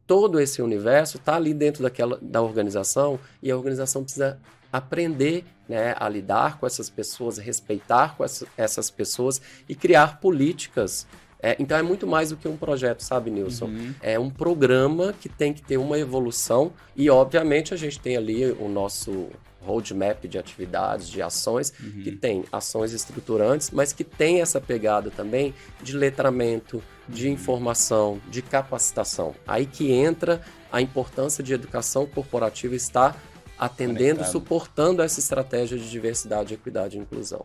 todo esse universo está ali dentro da organização e a organização precisa aprender, né, a lidar com essas pessoas, respeitar com essas pessoas e criar políticas. Então é muito mais do que um projeto, sabe, Nilson? É um programa que tem que ter uma evolução e, obviamente, a gente tem ali o nosso roadmap de atividades, de ações, que tem ações estruturantes, mas que tem essa pegada também de letramento, de informação, de capacitação. Aí que entra a importância de educação corporativa estar atendendo, suportando essa estratégia de diversidade, equidade e inclusão.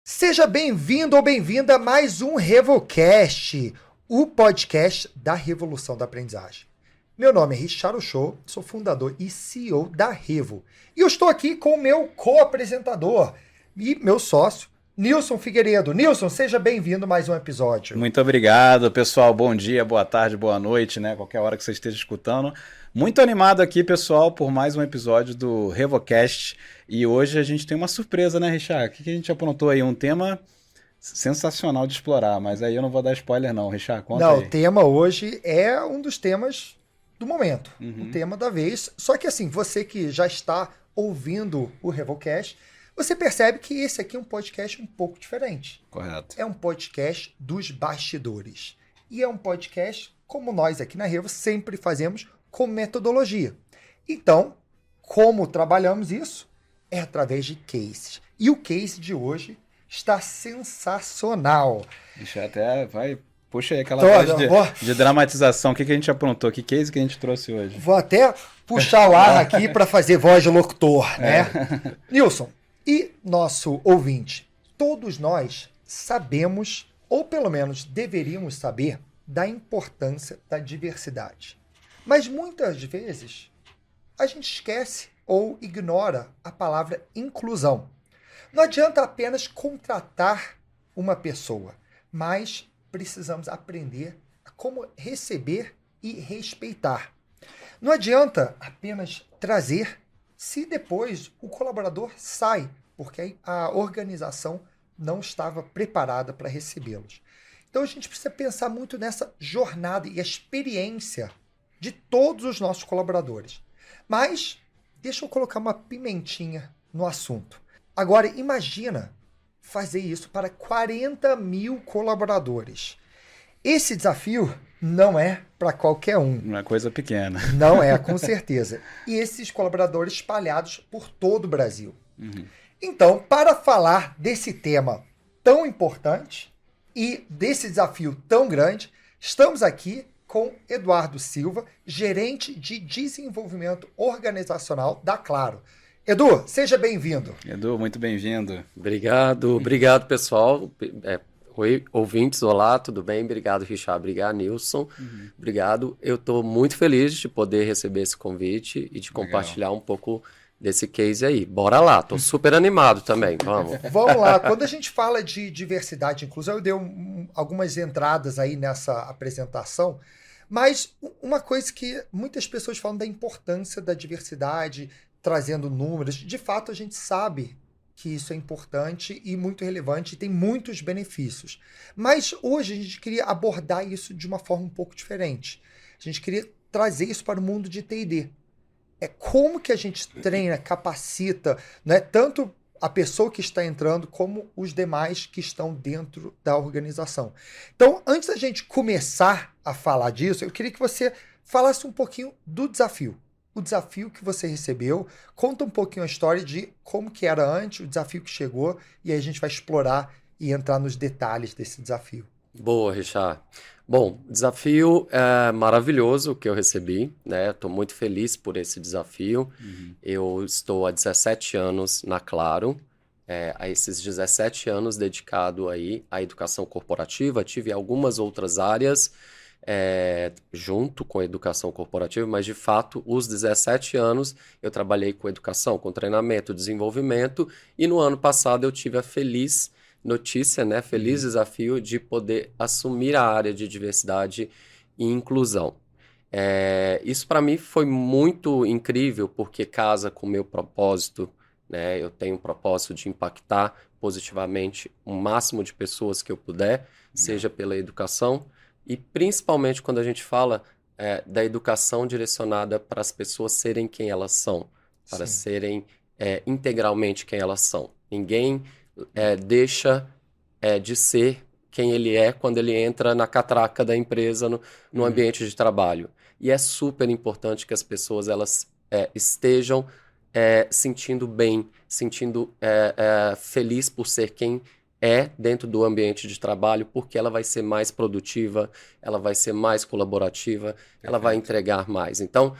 Seja bem-vindo ou bem-vinda a mais um RevoCast, o podcast da Revolução da Aprendizagem. Meu nome é Richard Show, sou fundador e CEO da Revo. E eu estou aqui com o meu co-apresentador e meu sócio, Nilson Figueiredo. Nilson, seja bem-vindo a mais um episódio. Muito obrigado, pessoal. Bom dia, boa tarde, boa noite, né? Qualquer hora que você esteja escutando. Muito animado aqui, pessoal, por mais um episódio do RevoCast. E hoje a gente tem uma surpresa, né, Richard? O que a gente aprontou aí? Um tema sensacional de explorar, mas aí eu não vou dar spoiler não, Richard, conta aí. O tema hoje é um dos temas do momento, o tema da vez. Só que assim, você que já está ouvindo o RevoCast, você percebe que esse aqui é um podcast um pouco diferente. Correto. É um podcast dos bastidores. E é um podcast, como nós aqui na Revo sempre fazemos, com metodologia. Então, como trabalhamos isso? É através de cases. E o case de hoje está sensacional. Deixa até, puxa aí aquela voz de dramatização. O que a gente aprontou? Que case que a gente trouxe hoje? Vou até puxar o ar aqui para fazer voz de locutor, né? Nilson, e nosso ouvinte, todos nós sabemos, ou pelo menos deveríamos saber, da importância da diversidade. Mas muitas vezes a gente esquece ou ignora a palavra inclusão. Não adianta apenas contratar uma pessoa, mas precisamos aprender a como receber e respeitar. Não adianta apenas trazer se depois o colaborador sai, porque a organização não estava preparada para recebê-los. Então a gente precisa pensar muito nessa jornada e a experiência de todos os nossos colaboradores. Mas deixa eu colocar uma pimentinha no assunto. Agora imagina fazer isso para 40 mil colaboradores. Esse desafio não é para qualquer um. Não é coisa pequena. Não é, com certeza. E esses colaboradores espalhados por todo o Brasil. Então, para falar desse tema tão importante e desse desafio tão grande, estamos aqui com Eduardo Silva, gerente de desenvolvimento organizacional da Claro. Edu, seja bem-vindo. Edu, muito bem-vindo. Obrigado, pessoal. Oi, ouvintes, olá, tudo bem? Obrigado, Richard, obrigado, Nilson. Obrigado. Eu estou muito feliz de poder receber esse convite e de compartilhar um pouco desse case aí. Bora lá, estou super animado também, vamos. Vamos lá, quando a gente fala de diversidade e inclusão, eu dei algumas entradas aí nessa apresentação, mas uma coisa que muitas pessoas falam da importância da diversidade, trazendo números, de fato a gente sabe que isso é importante e muito relevante e tem muitos benefícios. Mas hoje a gente queria abordar isso de uma forma um pouco diferente. A gente queria trazer isso para o mundo de T&D. É como que a gente treina, capacita, né, tanto a pessoa que está entrando como os demais que estão dentro da organização. Então, antes da gente começar a falar disso, eu queria que você falasse um pouquinho do desafio. O desafio que você recebeu, conta um pouquinho a história de como que era antes, o desafio que chegou, e aí a gente vai explorar e entrar nos detalhes desse desafio. Boa, Richard. Bom, desafio maravilhoso que eu recebi, né? Estou muito feliz por esse desafio. Eu estou há 17 anos na Claro, a esses 17 anos dedicado aí à educação corporativa. Tive algumas outras áreas junto com a educação corporativa, mas de fato, os 17 anos eu trabalhei com educação, com treinamento, desenvolvimento, e no ano passado eu tive a feliz notícia, né, feliz desafio de poder assumir a área de diversidade e inclusão. Isso para mim foi muito incrível, porque casa com o meu propósito né? Eu tenho um propósito de impactar positivamente o máximo de pessoas que eu puder, seja pela educação, e principalmente quando a gente fala da educação direcionada para as pessoas serem quem elas são, para Sim. serem integralmente quem elas são. Ninguém deixa de ser quem ele é quando ele entra na catraca da empresa, no ambiente de trabalho. E é super importante que as pessoas elas estejam sentindo bem, sentindo feliz por ser quem é dentro do ambiente de trabalho, porque ela vai ser mais produtiva, ela vai ser mais colaborativa, ela vai entregar mais. Então,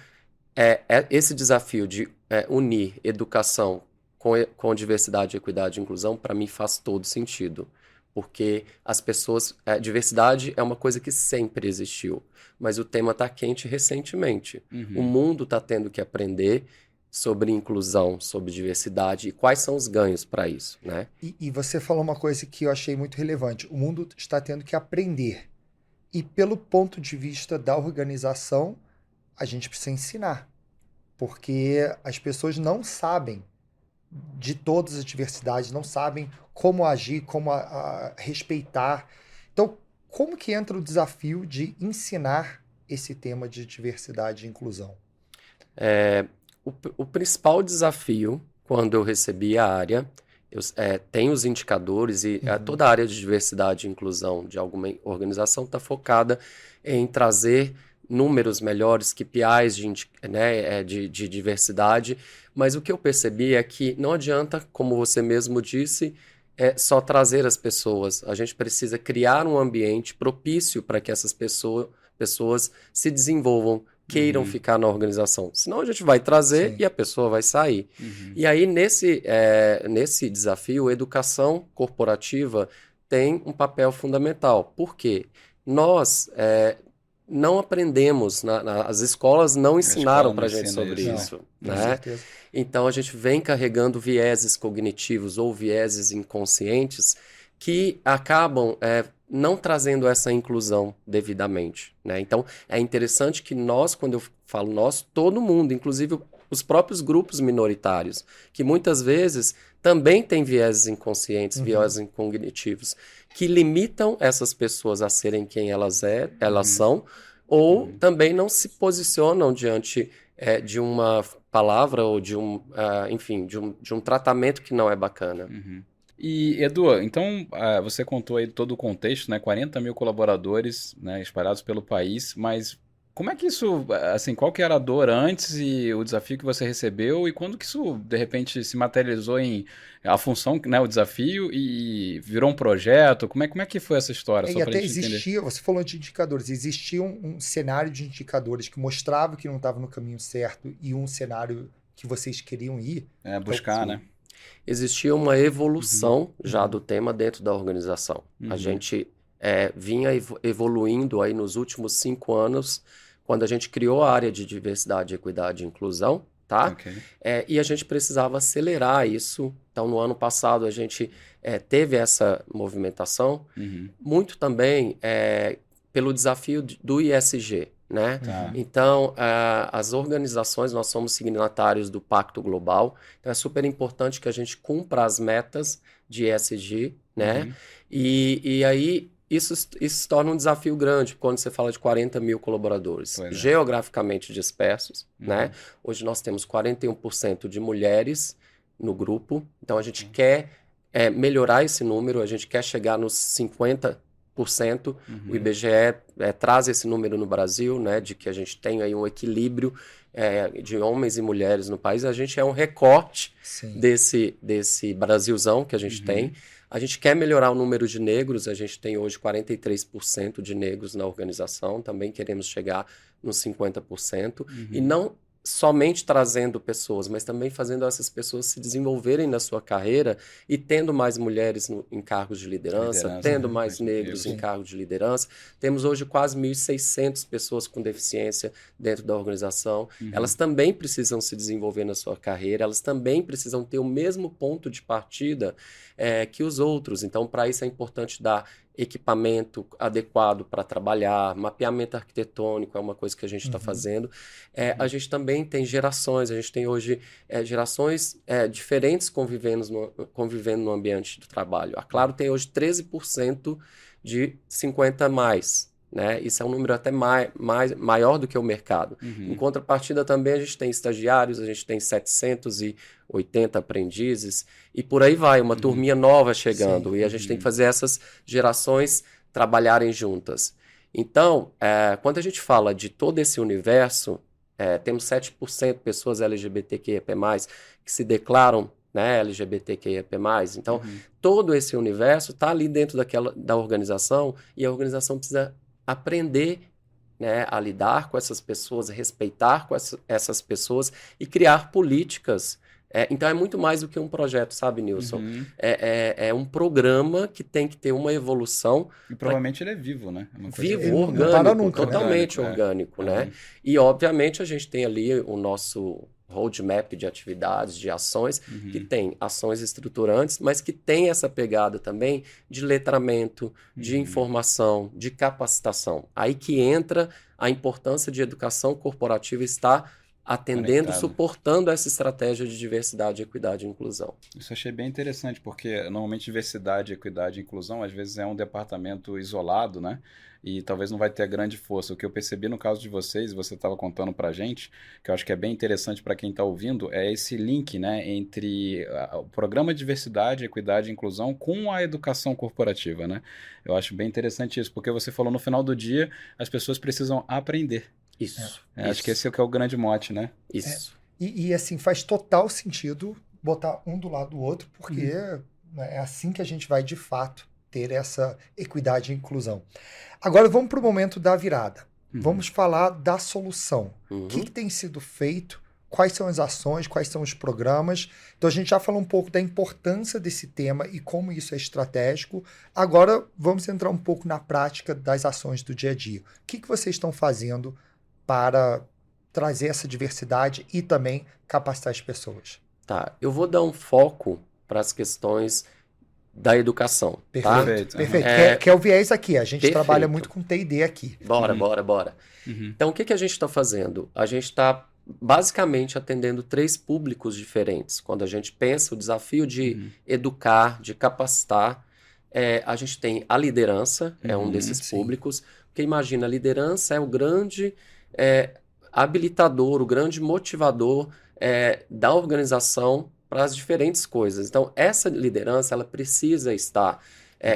esse desafio de unir educação com diversidade, equidade e inclusão, para mim faz todo sentido. Porque as pessoas... diversidade é uma coisa que sempre existiu, mas o tema está quente recentemente. O mundo está tendo que aprender sobre inclusão, sobre diversidade e quais são os ganhos para isso, né? E você falou uma coisa que eu achei muito relevante. O mundo está tendo que aprender. E pelo ponto de vista da organização, a gente precisa ensinar. Porque as pessoas não sabem de todas as diversidades, não sabem como agir, como respeitar. Então, como que entra o desafio de ensinar esse tema de diversidade e inclusão? O principal desafio, quando eu recebi a área, tem os indicadores e toda a área de diversidade e inclusão de alguma organização está focada em trazer números melhores, KPIs de diversidade, mas o que eu percebi é que não adianta, como você mesmo disse, só trazer as pessoas. A gente precisa criar um ambiente propício para que essas pessoas se desenvolvam, queiram ficar na organização. Senão a gente vai trazer e a pessoa vai sair. E aí, nesse desafio, a educação corporativa tem um papel fundamental. Por quê? Nós não aprendemos, as escolas não ensinaram para a gente sobre isso. Com Né? certeza. Então, a gente vem carregando vieses cognitivos ou vieses inconscientes que acabam não trazendo essa inclusão devidamente, né? Então, é interessante que nós, quando eu falo nós, todo mundo, inclusive os próprios grupos minoritários, que muitas vezes também têm vieses inconscientes, vieses cognitivos, que limitam essas pessoas a serem quem elas são, ou também não se posicionam diante de uma palavra ou de um tratamento que não é bacana. E, Edu, então você contou aí todo o contexto, né? 40 mil colaboradores, né, espalhados pelo país, mas como é que isso, assim, qual que era a dor antes e o desafio que você recebeu e quando que isso, de repente, se materializou em a função, né, o desafio e virou um projeto? Como é que foi essa história? Só E pra até gente entender. existia, você falou de indicadores, existia um cenário de indicadores que mostrava que não estava no caminho certo e um cenário que vocês queriam ir. Buscar, né? Existia uma evolução já do tema dentro da organização. A gente vinha evoluindo aí nos últimos 5 anos, quando a gente criou a área de diversidade, equidade e inclusão, tá? Ok. E a gente precisava acelerar isso. Então, no ano passado, a gente teve essa movimentação, muito também pelo desafio do ISG, né? Tá. Então, as organizações, nós somos signatários do Pacto Global, então é super importante que a gente cumpra as metas de ESG, né? E aí, isso se torna um desafio grande quando você fala de 40 mil colaboradores, Pois é. geograficamente dispersos, né? Hoje nós temos 41% de mulheres no grupo, então a gente quer melhorar esse número, a gente quer chegar nos 50%. O IBGE traz esse número no Brasil, né, de que a gente tem aí um equilíbrio de homens e mulheres no país. A gente é um recorte Sim. desse Brasilzão que a gente tem. A gente quer melhorar o número de negros, a gente tem hoje 43% de negros na organização, também queremos chegar nos 50%. E não somente trazendo pessoas, mas também fazendo essas pessoas se desenvolverem na sua carreira e tendo mais mulheres em cargos de liderança, tendo mais negros em cargos de liderança. Temos hoje quase 1.600 pessoas com deficiência dentro da organização. Elas também precisam se desenvolver na sua carreira, elas também precisam ter o mesmo ponto de partida que os outros. Então, para isso é importante dar equipamento adequado para trabalhar, mapeamento arquitetônico é uma coisa que a gente está fazendo. A gente também tem gerações, a gente tem hoje gerações diferentes convivendo no ambiente do trabalho. A Claro tem hoje 13% de 50 a mais. Né? Isso é um número até maior do que o mercado. Em contrapartida também a gente tem estagiários, a gente tem 780 aprendizes e por aí vai, uma turminha nova chegando. E a gente tem que fazer essas gerações trabalharem juntas. Então, quando a gente fala de todo esse universo, temos 7% de pessoas LGBTQIAP+, que se declaram, né, LGBTQIAP+. Então, todo esse universo está ali dentro da organização e a organização precisa aprender, né, a lidar com essas pessoas, a respeitar com essas pessoas e criar políticas. Então é muito mais do que um projeto, sabe, Nilson? É um programa que tem que ter uma evolução. E provavelmente ele é vivo, né? É uma coisa Vivo, Ele não orgânico, para nunca, né? totalmente orgânico, né? E obviamente a gente tem ali o nosso roadmap de atividades, de ações, que tem ações estruturantes, mas que tem essa pegada também de letramento, de informação, de capacitação. Aí que entra a importância de educação corporativa estar atendendo, Conectado. suportando essa estratégia de diversidade, equidade e inclusão. Isso eu achei bem interessante, porque normalmente diversidade, equidade e inclusão às vezes é um departamento isolado, né? E talvez não vai ter grande força. O que eu percebi no caso de vocês, você estava contando pra gente, que eu acho que é bem interessante para quem está ouvindo, é esse link, né, entre o programa de diversidade, equidade e inclusão com a educação corporativa, né? Eu acho bem interessante isso, porque você falou no final do dia, as pessoas precisam aprender. Isso. Acho que esse é o grande mote, né? Isso. E assim, faz total sentido botar um do lado do outro, porque né, é assim que a gente vai, de fato, ter essa equidade e inclusão. Agora vamos para o momento da virada. Vamos falar da solução. O que tem sido feito? Quais são as ações? Quais são os programas? Então a gente já falou um pouco da importância desse tema e como isso é estratégico. Agora vamos entrar um pouco na prática das ações do dia a dia. O que vocês estão fazendo para trazer essa diversidade e também capacitar as pessoas? Tá, eu vou dar um foco para as questões da educação, tá? Perfeito. Perfeito. Que é o viés aqui. A gente Perfeito. trabalha muito com T&D aqui. Bora. Então, o que a gente está fazendo? A gente está basicamente atendendo 3 públicos diferentes. Quando a gente pensa o desafio de educar, de capacitar, a gente tem a liderança, é um desses públicos, porque imagina, a liderança é o grande habilitador, o grande motivador da organização para as diferentes coisas. Então, essa liderança, ela precisa estar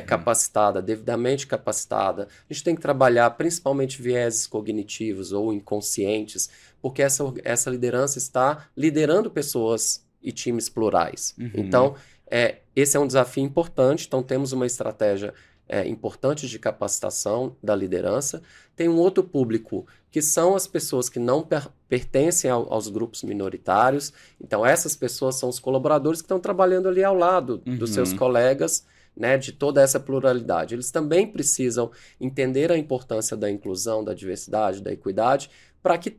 capacitada, devidamente capacitada. A gente tem que trabalhar principalmente vieses cognitivos ou inconscientes, porque essa liderança está liderando pessoas e times plurais. Então, esse é um desafio importante. Então, temos uma estratégia importante de capacitação da liderança. Tem um outro público, que são as pessoas que não pertencem aos grupos minoritários. Então, essas pessoas são os colaboradores que estão trabalhando ali ao lado dos seus colegas, né, de toda essa pluralidade. Eles também precisam entender a importância da inclusão, da diversidade, da equidade, para que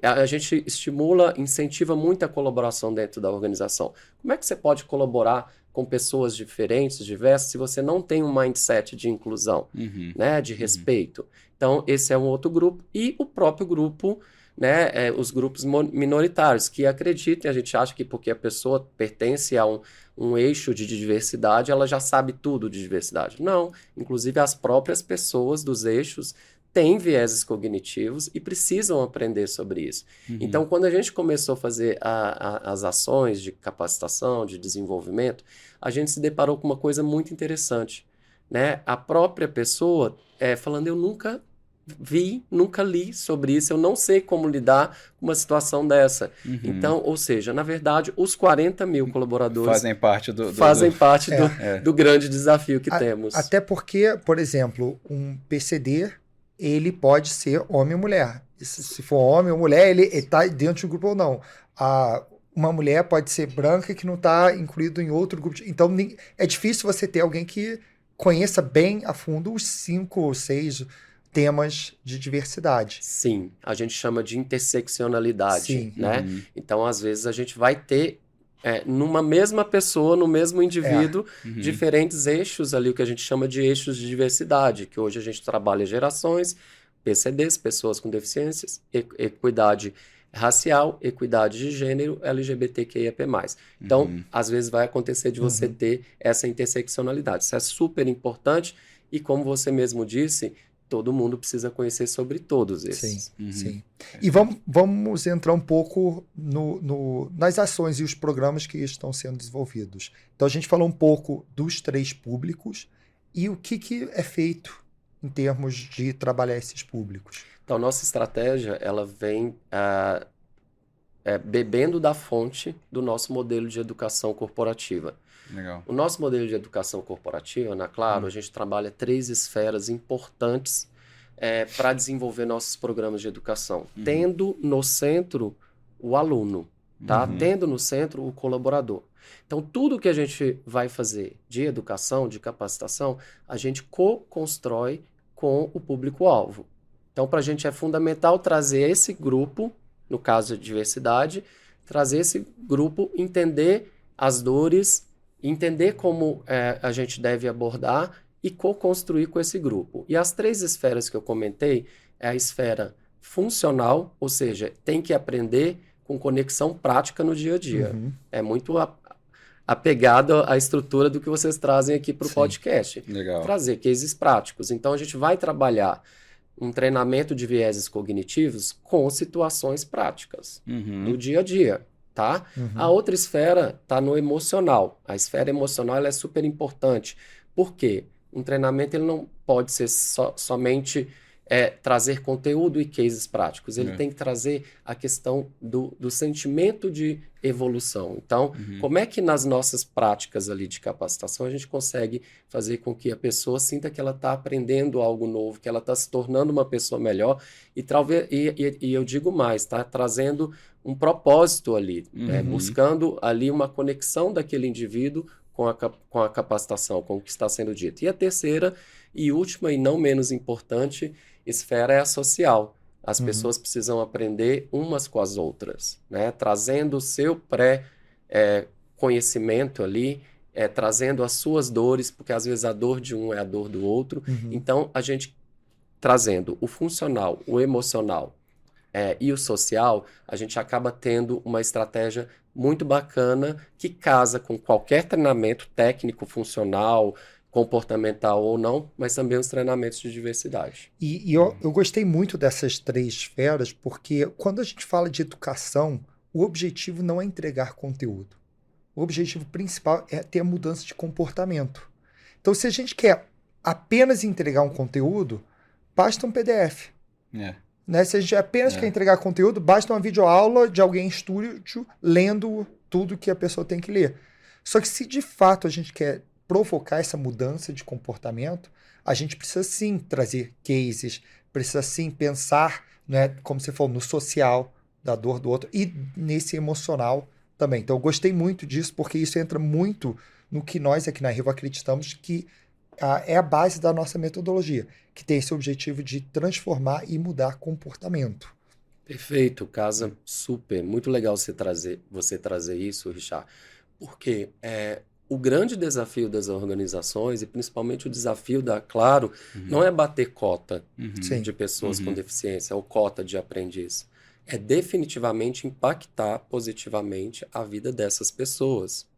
a gente estimula, incentiva muito a colaboração dentro da organização. Como é que você pode colaborar com pessoas diferentes, diversas, se você não tem um mindset de inclusão, né, de respeito? Então, esse é um outro grupo. E o próprio grupo, né, os grupos minoritários, que acreditam, a gente acha que porque a pessoa pertence a um eixo de diversidade, ela já sabe tudo de diversidade. Não, inclusive as próprias pessoas dos eixos têm vieses cognitivos e precisam aprender sobre isso. Então, quando a gente começou a fazer as ações de capacitação, de desenvolvimento, a gente se deparou com uma coisa muito interessante, né? A própria pessoa falando, eu nunca li sobre isso, eu não sei como lidar com uma situação dessa. Então, ou seja, na verdade, os 40 mil colaboradores fazem parte do grande desafio que temos. Até porque, por exemplo, um PCD, ele pode ser homem ou mulher. Se for homem ou mulher, ele está dentro do grupo ou não. Uma mulher pode ser branca que não está incluído em outro grupo. Então, é difícil você ter alguém que conheça bem a fundo os 5 ou 6 temas de diversidade. Sim, a gente chama de interseccionalidade, Sim. né? Então, às vezes, a gente vai ter numa mesma pessoa, no mesmo indivíduo, diferentes eixos ali, o que a gente chama de eixos de diversidade, que hoje a gente trabalha gerações, PCDs, pessoas com deficiências, equidade racial, equidade de gênero, LGBTQIAP+. Então, às vezes vai acontecer de você ter essa interseccionalidade. Isso é super importante e, como você mesmo disse, todo mundo precisa conhecer sobre todos esses. Sim. E vamos entrar um pouco nas ações e os programas que estão sendo desenvolvidos. Então, a gente falou um pouco dos 3 públicos e o que é feito em termos de trabalhar esses públicos. Então, nossa estratégia, ela vem bebendo da fonte do nosso modelo de educação corporativa. Legal. O nosso modelo de educação corporativa, na Claro, a gente trabalha 3 esferas importantes para desenvolver nossos programas de educação, tendo no centro o aluno, tá? Tendo no centro o colaborador. Então, tudo que a gente vai fazer de educação, de capacitação, a gente co-constrói com o público-alvo. Então, para a gente é fundamental trazer esse grupo, no caso de diversidade, trazer esse grupo, entender as dores, entender como a gente deve abordar e co-construir com esse grupo. E as 3 esferas que eu comentei é a esfera funcional, ou seja, tem que aprender com conexão prática no dia a dia. É muito apegado à estrutura do que vocês trazem aqui para o podcast. Legal. Trazer cases práticos. Então, a gente vai trabalhar um treinamento de vieses cognitivos com situações práticas do dia a dia, tá? A outra esfera está no emocional. A esfera emocional ela é super importante. Por quê? Um treinamento ele não pode ser somente trazer conteúdo e cases práticos. Ele tem que trazer a questão do sentimento de evolução. Então, como é que nas nossas práticas ali de capacitação a gente consegue fazer com que a pessoa sinta que ela está aprendendo algo novo, que ela está se tornando uma pessoa melhor e eu digo mais, está trazendo um propósito ali, buscando ali uma conexão daquele indivíduo com a capacitação, com o que está sendo dito. E a terceira e última e não menos importante esfera é a social. As pessoas precisam aprender umas com as outras, né? Trazendo o seu pré-conhecimento ali, trazendo as suas dores, porque às vezes a dor de um é a dor do outro. Então, a gente trazendo o funcional, o emocional e o social, a gente acaba tendo uma estratégia muito bacana que casa com qualquer treinamento técnico, funcional, comportamental ou não, mas também os treinamentos de diversidade. E eu gostei muito dessas 3 esferas, porque quando a gente fala de educação, o objetivo não é entregar conteúdo. O objetivo principal é ter a mudança de comportamento. Então, se a gente quer apenas entregar um conteúdo, basta um PDF. Né? Se a gente apenas quer entregar conteúdo, basta uma videoaula de alguém em estúdio lendo tudo que a pessoa tem que ler. Só que se de fato a gente quer provocar essa mudança de comportamento, a gente precisa sim trazer cases, precisa sim pensar, né, como você falou, no social, da dor do outro, e nesse emocional também. Então eu gostei muito disso, porque isso entra muito no que nós aqui na Revo acreditamos que é a base da nossa metodologia, que tem esse objetivo de transformar e mudar comportamento. Perfeito, casa super. Muito legal você trazer isso, Richard, porque o grande desafio das organizações, e principalmente o desafio da Claro, não é bater cota de pessoas com deficiência ou cota de aprendiz. É definitivamente impactar positivamente a vida dessas pessoas.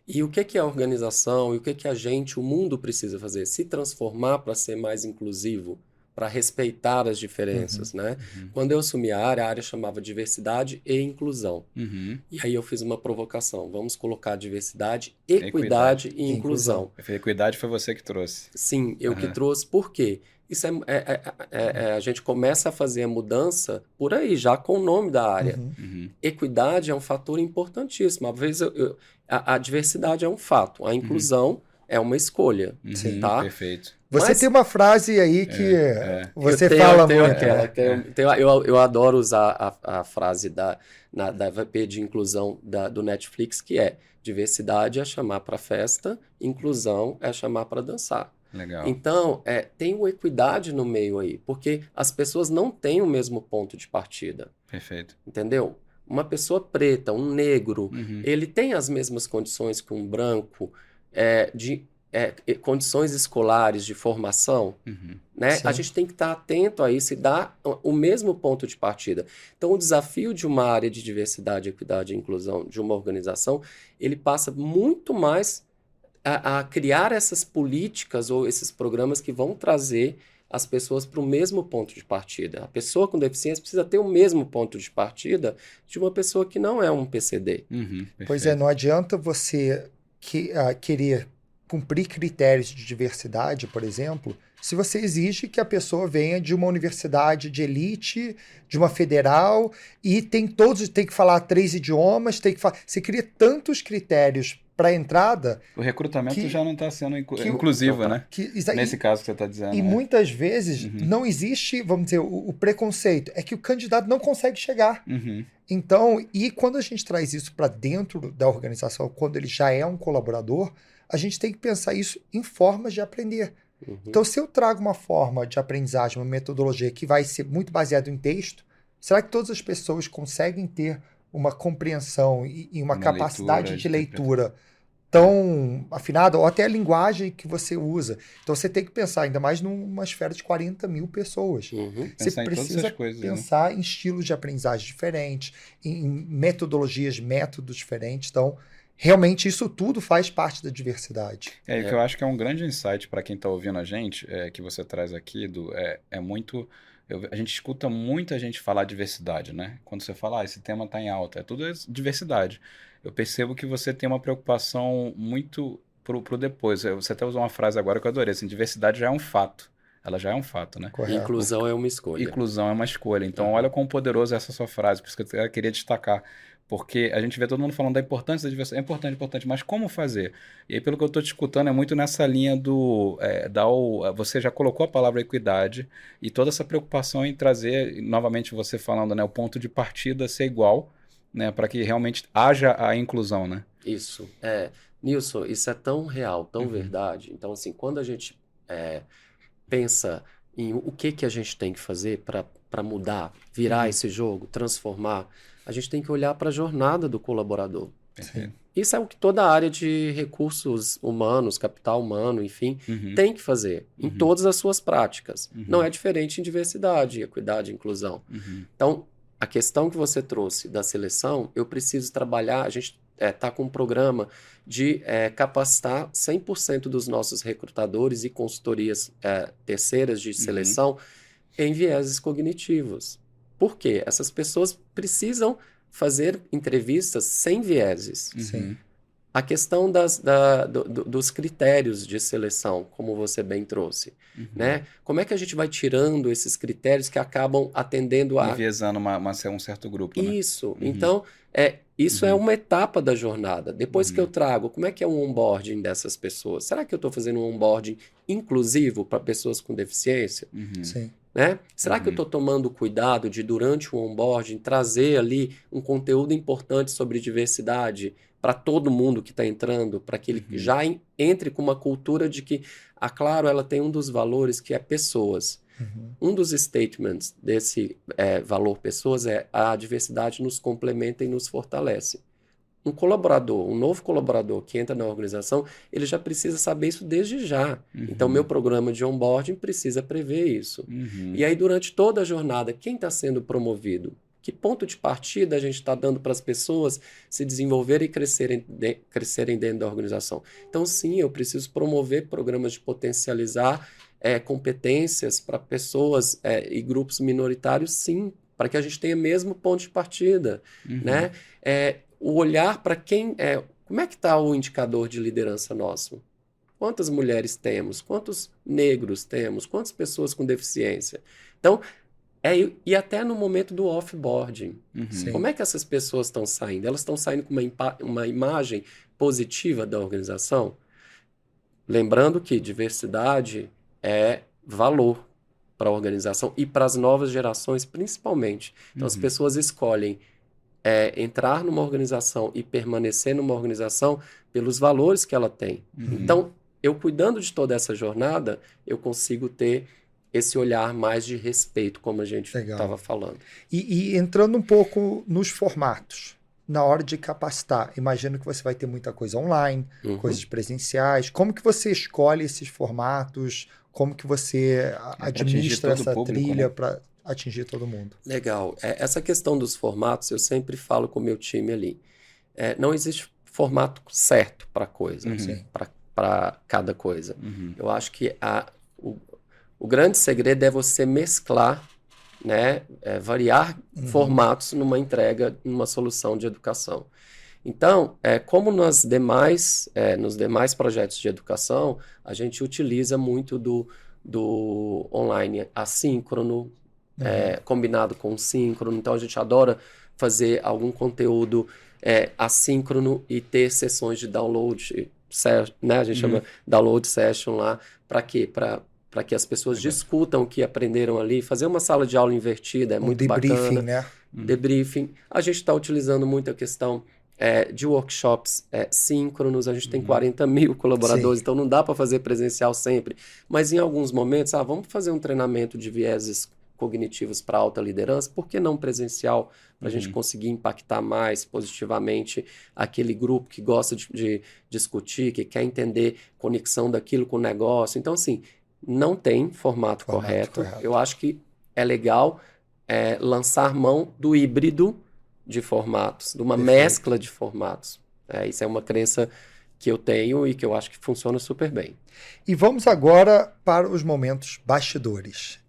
E o que é a organização e o que a gente, o mundo precisa fazer? Se transformar para ser mais inclusivo, para respeitar as diferenças, né? Quando eu assumi a área chamava diversidade e inclusão. E aí eu fiz uma provocação. Vamos colocar diversidade, equidade e inclusão. Equidade foi você que trouxe. Sim, eu que trouxe. Por quê? Isso a gente começa a fazer a mudança por aí, já com o nome da área. Equidade é um fator importantíssimo. Às vezes a diversidade é um fato, a inclusão é uma escolha. Tá? Perfeito. Você tem uma frase aí que você fala muito. Eu adoro usar a frase da VP de inclusão do Netflix, que é: diversidade é chamar para festa, inclusão é chamar para dançar. Legal. Então, tem uma equidade no meio aí, porque as pessoas não têm o mesmo ponto de partida. Perfeito. Entendeu? uma pessoa preta, um negro, Uhum. ele tem as mesmas condições que um branco, de condições escolares de formação, Uhum. né? Sim. A gente tem que estar atento a isso e dar o mesmo ponto de partida. Então, o desafio de uma área de diversidade, equidade e inclusão de uma organização, ele passa muito mais a criar essas políticas ou esses programas que vão trazer as pessoas para o mesmo ponto de partida. A pessoa com deficiência precisa ter o mesmo ponto de partida de uma pessoa que não é um PCD. Uhum. Pois é, não adianta você querer cumprir critérios de diversidade, por exemplo, se você exige que a pessoa venha de uma universidade de elite, de uma federal, e tem que falar 3 idiomas, você cria tantos critérios para entrada O recrutamento que- já não está sendo que- inclusivo, né? que Nesse caso que você está dizendo. e muitas vezes Uhum. não existe, vamos dizer, o preconceito, é que o candidato não consegue chegar. Uhum. Então, e quando a gente traz isso para dentro da organização, quando ele já é um colaborador, a gente tem que pensar isso em formas de aprender. Uhum. Então, se eu trago uma forma de aprendizagem, uma metodologia que vai ser muito baseada em texto, será que todas as pessoas conseguem ter uma compreensão e uma capacidade de leitura tão afinada, ou até a linguagem que você usa? Então, você tem que pensar, ainda mais numa esfera de 40 mil pessoas. Uhum. Você Pensar em todas precisa essas coisas, né? pensar em estilos de aprendizagem diferentes, em metodologias, métodos diferentes. Então, realmente, isso tudo faz parte da diversidade. O que eu acho que é um grande insight para quem está ouvindo a gente, que você traz aqui, muito. A gente escuta muita gente falar diversidade, né? Quando você fala, esse tema está em alta, é tudo diversidade. Eu percebo que você tem uma preocupação muito pro depois. Você até usou uma frase agora que eu adorei, assim, diversidade já é um fato. Ela já é um fato, né? Correto. Inclusão é uma escolha. Inclusão é uma escolha. Então, olha quão poderosa é essa sua frase, por isso que eu queria destacar. Porque a gente vê todo mundo falando da importância da diversidade. É importante, importante, mas como fazer? E aí, pelo que eu estou te escutando, é muito nessa linha você já colocou a palavra equidade e toda essa preocupação em trazer, novamente você falando, né, o ponto de partida ser igual, né, para que realmente haja a inclusão, né? Isso. Nilson, isso é tão real, tão Uhum. verdade. Então, assim, quando a gente pensa em o que a gente tem que fazer para mudar, virar esse jogo, transformar, a gente tem que olhar para a jornada do colaborador. Perfeito. Isso é o que toda a área de recursos humanos, capital humano, enfim, Uhum. tem que fazer em Uhum. todas as suas práticas. Uhum. Não é diferente em diversidade, equidade e inclusão. Uhum. Então, a questão que você trouxe da seleção, eu preciso trabalhar, a gente está com um programa de capacitar 100% dos nossos recrutadores e consultorias terceiras de seleção em vieses cognitivos. Por quê? Essas pessoas precisam fazer entrevistas sem vieses. Sim. A questão dos critérios de seleção, como você bem trouxe, né? Como é que a gente vai tirando esses critérios que acabam atendendo a... Enviesando um certo grupo, né? Isso. Então, isso é uma etapa da jornada. Depois que eu trago, como é que é o onboarding dessas pessoas? Será que eu estou fazendo um onboarding inclusivo para pessoas com deficiência? Sim. Né? Será que eu estou tomando cuidado de, durante o onboarding, trazer ali um conteúdo importante sobre diversidade para todo mundo que está entrando, para que ele já entre com uma cultura de que a Claro ela tem um dos valores que é pessoas. Um dos statements desse valor pessoas é a diversidade nos complementa e nos fortalece. Um colaborador, um novo colaborador que entra na organização, ele já precisa saber isso desde já. Então, meu programa de onboarding precisa prever isso. E aí, durante toda a jornada, quem está sendo promovido? Que ponto de partida a gente está dando para as pessoas se desenvolverem e crescerem dentro da organização? Então, sim, eu preciso promover programas de potencializar competências para pessoas e grupos minoritários, sim, para que a gente tenha mesmo ponto de partida, né? O olhar para quem... como é que está o indicador de liderança nosso? Quantas mulheres temos? Quantos negros temos? Quantas pessoas com deficiência? Então, e até no momento do offboarding. Como é que essas pessoas estão saindo? Elas estão saindo com uma imagem positiva da organização? Lembrando que diversidade é valor para a organização e para as novas gerações, principalmente. Então, as pessoas escolhem entrar numa organização e permanecer numa organização pelos valores que ela tem. Então, eu cuidando de toda essa jornada, eu consigo ter esse olhar mais de respeito, como a gente Legal. estava falando. E entrando um pouco nos formatos, na hora de capacitar, imagino que você vai ter muita coisa online, coisas presenciais. Como que você escolhe esses formatos? Como que você administra essa trilha para atingir todo mundo? Legal. Essa questão dos formatos, eu sempre falo com o meu time ali. Não existe formato certo para coisa, para cada coisa. Eu acho que o grande segredo é você mesclar, né, variar formatos numa entrega, numa solução de educação. Então, como nos demais projetos de educação, a gente utiliza muito do online assíncrono, combinado com síncrono. Então, a gente adora fazer algum conteúdo assíncrono e ter sessões de download, né? A gente chama download session lá. Para quê? Para que as pessoas discutam o que aprenderam ali, fazer uma sala de aula invertida, muito debriefing, bacana. né? Debriefing. A gente está utilizando muito a questão de workshops síncronos, a gente tem 40 mil colaboradores, então não dá para fazer presencial sempre, mas em alguns momentos, vamos fazer um treinamento de vieses cognitivos para alta liderança, por que não presencial, para a gente conseguir impactar mais positivamente aquele grupo que gosta de discutir, que quer entender conexão daquilo com o negócio. Então, assim, não tem formato correto. Eu acho que é legal lançar mão do híbrido de formatos, de uma mescla de formatos. Isso é uma crença que eu tenho e que eu acho que funciona super bem. E vamos agora para os momentos bastidores.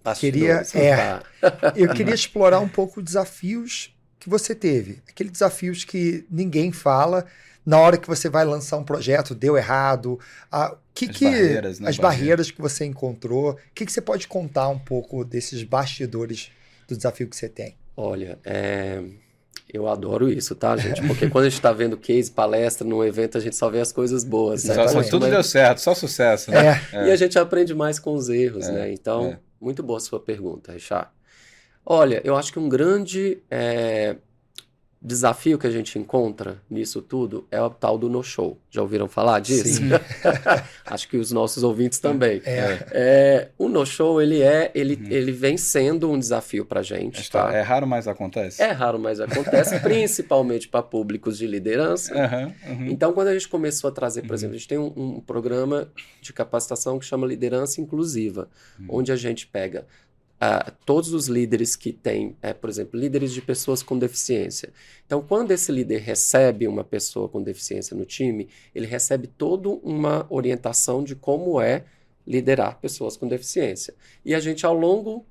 Eu queria explorar um pouco os desafios que você teve. Aqueles desafios que ninguém fala. Na hora que você vai lançar um projeto, deu errado. As barreiras que você encontrou. O que você pode contar um pouco desses bastidores do desafio que você tem? Olha, eu adoro isso, tá, gente? Porque quando a gente está vendo case, palestra, num evento, a gente só vê as coisas boas, né? Tudo deu certo, só sucesso, né? E a gente aprende mais com os erros, né? Então, muito boa a sua pergunta, Richard. Olha, eu acho que um grande desafio que a gente encontra nisso tudo é o tal do no-show. Já ouviram falar disso? Sim. Acho que os nossos ouvintes também. O no-show, ele vem sendo um desafio pra gente. Tá? É raro, mas acontece? É raro, mas acontece, principalmente para públicos de liderança. Então, quando a gente começou a trazer, por exemplo, a gente tem um programa de capacitação que chama Liderança Inclusiva, onde a gente pega todos os líderes que têm, por exemplo, líderes de pessoas com deficiência. Então, quando esse líder recebe uma pessoa com deficiência no time, ele recebe toda uma orientação de como liderar pessoas com deficiência. E a gente, ao longo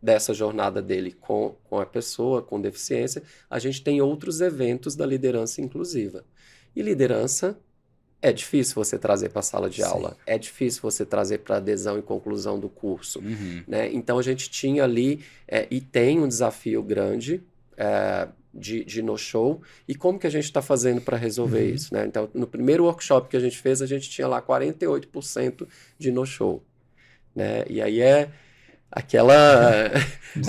dessa jornada dele com a pessoa com deficiência, a gente tem outros eventos da liderança inclusiva. E liderança é difícil você trazer para a sala de aula, é difícil você trazer para adesão e conclusão do curso. Né? Então, a gente tinha ali e tem um desafio grande de no-show. E como que a gente está fazendo para resolver isso? Né? Então, no primeiro workshop que a gente fez, a gente tinha lá 48% de no-show. Né? E aí aquela...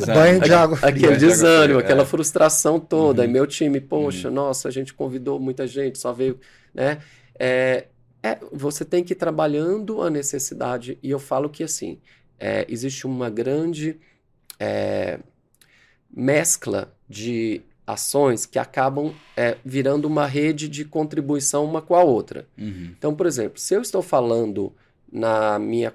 banho de água fria. Aquele desânimo, aquela frustração toda. E meu time, poxa, nossa, a gente convidou muita gente, só veio... Né? Você tem que ir trabalhando a necessidade, e eu falo que assim, existe uma grande mescla de ações que acabam virando uma rede de contribuição uma com a outra. Então, por exemplo, se eu estou falando na minha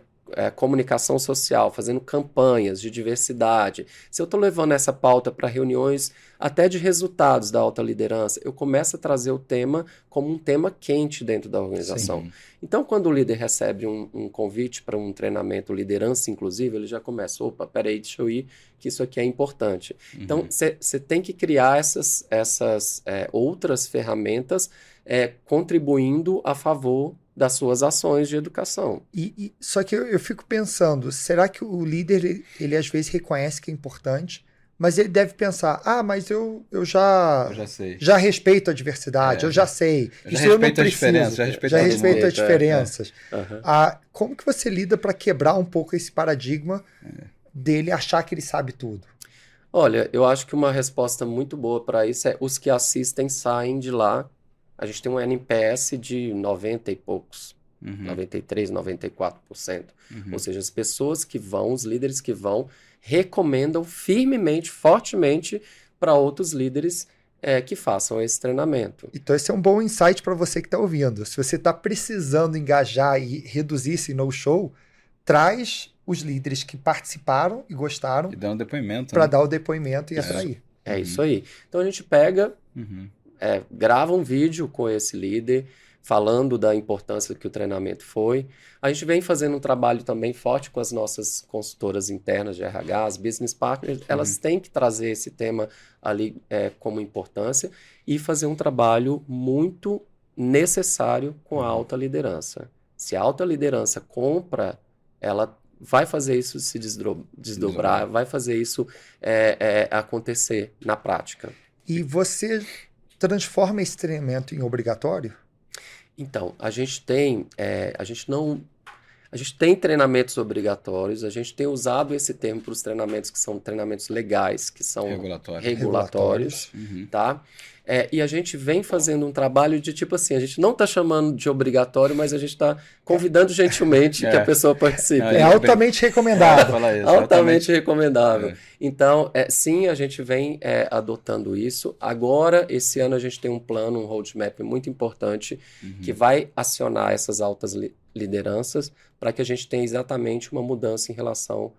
comunicação social, fazendo campanhas de diversidade, se eu estou levando essa pauta para reuniões até de resultados da alta liderança, eu começo a trazer o tema como um tema quente dentro da organização. Então, quando o líder recebe um convite para um treinamento liderança inclusiva, ele já começa, opa, peraí, deixa eu ir, que isso aqui é importante. Então, você tem que criar essas outras ferramentas contribuindo a favor das suas ações de educação. Só que eu fico pensando, será que o líder, ele às vezes reconhece que é importante, mas ele deve pensar, mas eu já sei. Já respeito a diversidade, eu já sei. Isso eu não preciso. Já respeito as diferenças. Como que você lida para quebrar um pouco esse paradigma dele achar que ele sabe tudo? Olha, eu acho que uma resposta muito boa para isso é os que assistem saem de lá. A gente tem um NPS de 90 e poucos, 93%, 94%. Ou seja, as pessoas que vão, os líderes que vão, recomendam firmemente, fortemente para outros líderes que façam esse treinamento. Então esse é um bom insight para você que está ouvindo. Se você está precisando engajar e reduzir esse no-show, traz os líderes que participaram e gostaram E dá um depoimento. para Né? dar o depoimento e atrair. É isso aí. Então a gente pega, grava um vídeo com esse líder, falando da importância que o treinamento foi. A gente vem fazendo um trabalho também forte com as nossas consultoras internas de RH, as business partners. Elas têm que trazer esse tema ali como importância e fazer um trabalho muito necessário com a alta liderança. Se a alta liderança compra, ela vai fazer isso se desdobrar, vai fazer isso acontecer na prática. E você transforma esse treinamento em obrigatório? Então, a gente tem treinamentos obrigatórios, a gente tem usado esse termo para os treinamentos que são treinamentos legais, que são regulatórios, tá? E a gente vem fazendo um trabalho de tipo assim, a gente não está chamando de obrigatório, mas a gente está convidando gentilmente que a pessoa participe. É altamente recomendado. Altamente recomendável. Então, sim, a gente vem adotando isso. Agora, esse ano, a gente tem um plano, um roadmap muito importante que vai acionar essas altas lideranças para que a gente tenha exatamente uma mudança em relação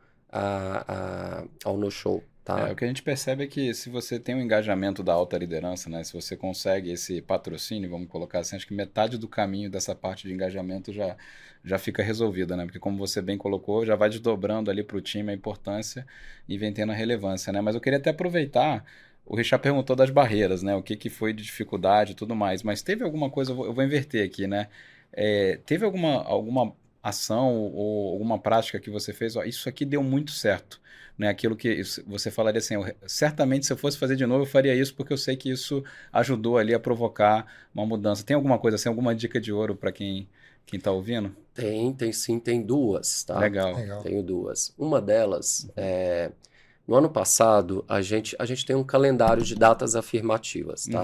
ao no-show. Tá? O que a gente percebe é que se você tem um engajamento da alta liderança, né, se você consegue esse patrocínio, vamos colocar assim, acho que metade do caminho dessa parte de engajamento já fica resolvida, né? Porque como você bem colocou, já vai desdobrando ali para o time a importância e vem tendo a relevância, né? Mas eu queria até aproveitar, o Richard perguntou das barreiras, né? O que foi de dificuldade e tudo mais, mas teve alguma coisa, eu vou inverter aqui, né? Teve alguma ação ou alguma prática que você fez, isso aqui deu muito certo, né? Aquilo que você falaria assim, certamente se eu fosse fazer de novo eu faria isso porque eu sei que isso ajudou ali a provocar uma mudança. Tem alguma coisa assim, alguma dica de ouro para quem está ouvindo? Tem sim, tem duas, tá? Legal. Tenho duas. Uma delas, no ano passado, a gente tem um calendário de datas afirmativas, tá?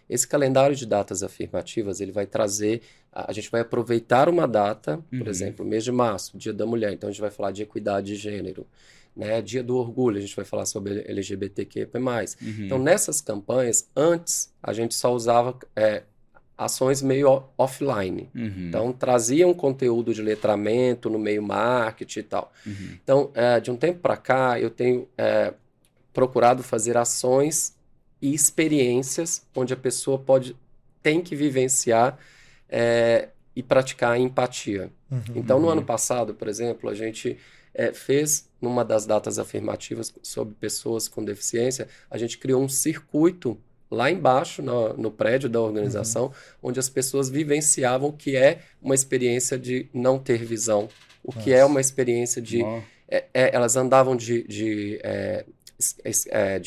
Esse calendário de datas afirmativas, ele vai trazer, a gente vai aproveitar uma data, por exemplo, mês de março, Dia da Mulher, então a gente vai falar de equidade de gênero, né? Dia do Orgulho, a gente vai falar sobre LGBTQ+. Então, nessas campanhas, antes, a gente só usava ações meio offline. Então, trazia um conteúdo de letramento no meio marketing e tal. Então, de um tempo para cá, eu tenho procurado fazer ações e experiências onde a pessoa tem que vivenciar e praticar a empatia. Então, no ano passado, por exemplo, a gente fez, numa das datas afirmativas sobre pessoas com deficiência, a gente criou um circuito lá embaixo, no prédio da organização, onde as pessoas vivenciavam o que é uma experiência de não ter visão, o que é uma experiência de... elas andavam de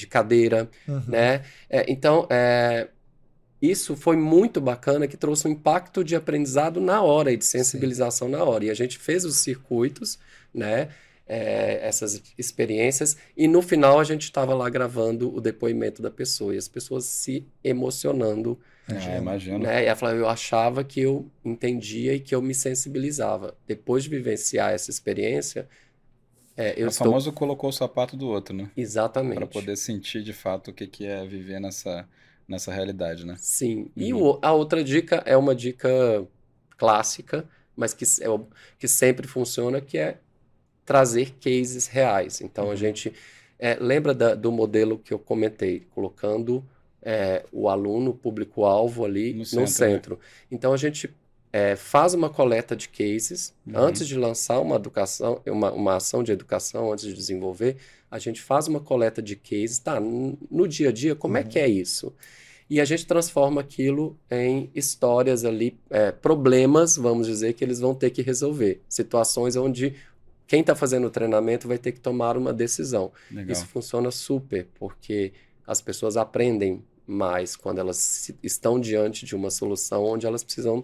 cadeira, né? Então, isso foi muito bacana, que trouxe um impacto de aprendizado na hora e de sensibilização na hora. E a gente fez os circuitos, né? Essas experiências, e no final a gente estava lá gravando o depoimento da pessoa, e as pessoas se emocionando. Imagino. Né? E ela falou, eu achava que eu entendia e que eu me sensibilizava. Depois de vivenciar essa experiência, O famoso colocou o sapato do outro, né? Exatamente. Para poder sentir de fato o que é viver nessa realidade, né? Sim. E a outra dica é uma dica clássica, mas que sempre funciona, que é trazer cases reais. Então, a gente lembra do modelo que eu comentei, colocando o aluno, o público-alvo ali no centro. Né? Então, a gente faz uma coleta de cases. Antes de lançar uma ação de educação, antes de desenvolver, a gente faz uma coleta de cases. No dia a dia, como é que é isso? E a gente transforma aquilo em histórias ali, problemas, vamos dizer, que eles vão ter que resolver. Situações onde quem está fazendo o treinamento vai ter que tomar uma decisão. Legal. Isso funciona super, porque as pessoas aprendem mais quando elas estão diante de uma solução onde elas precisam,